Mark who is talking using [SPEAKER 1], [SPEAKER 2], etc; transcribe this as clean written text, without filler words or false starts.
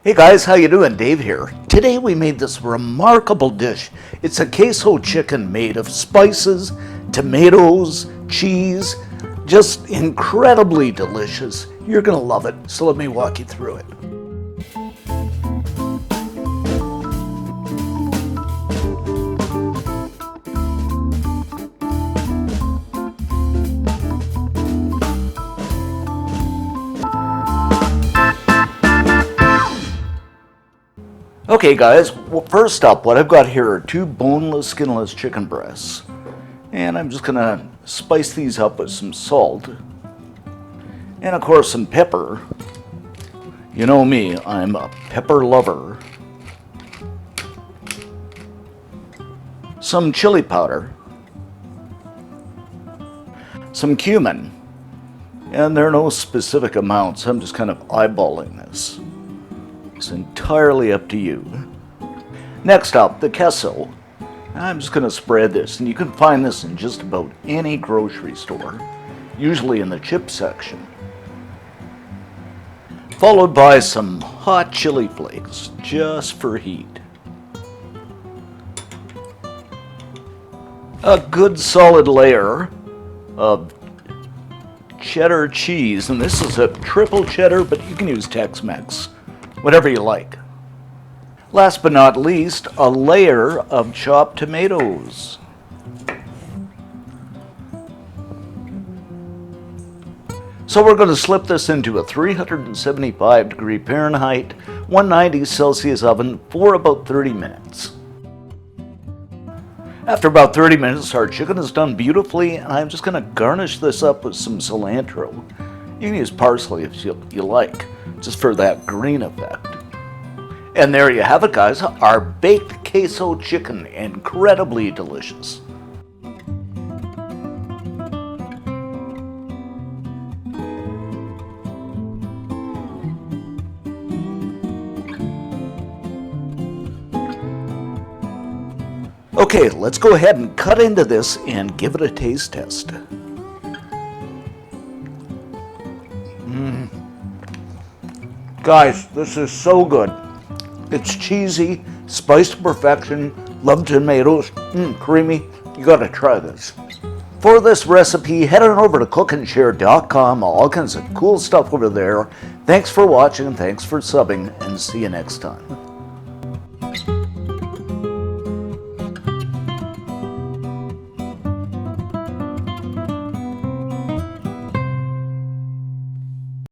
[SPEAKER 1] Hey guys, how you doing? Dave here. Today we made this remarkable dish. It's a queso chicken made of spices, tomatoes, cheese, just incredibly delicious. You're gonna love it, so let me walk you through it. Okay guys, well, first up, what I've got here are two boneless, skinless chicken breasts. And I'm just gonna spice these up with some salt. And of course some pepper. You know me, I'm a pepper lover. Some chili powder. Some cumin. And there are no specific amounts, I'm just kind of eyeballing this. It's entirely up to you. Next up, the queso. I'm just going to spread this, and you can find this in just about any grocery store, usually in the chip section. Followed by some hot chili flakes, just for heat. A good solid layer of cheddar cheese, and this is a triple cheddar, but you can use Tex-Mex. Whatever you like. Last but not least, a layer of chopped tomatoes. So we're going to slip this into a 375 degree Fahrenheit, 190 Celsius oven for about 30 minutes. After about 30 minutes, our chicken is done beautifully, and I'm just going to garnish this up with some cilantro. You can use parsley if you like, just for that green effect. And there you have it guys, our baked queso chicken, incredibly delicious. Okay, let's go ahead and cut into this and give it a taste test. Guys, this is so good. It's cheesy, spiced to perfection, love tomatoes, creamy. You gotta try this. For this recipe, head on over to cookandshare.com. All kinds of cool stuff over there. Thanks for watching, thanks for subbing, and see you next time.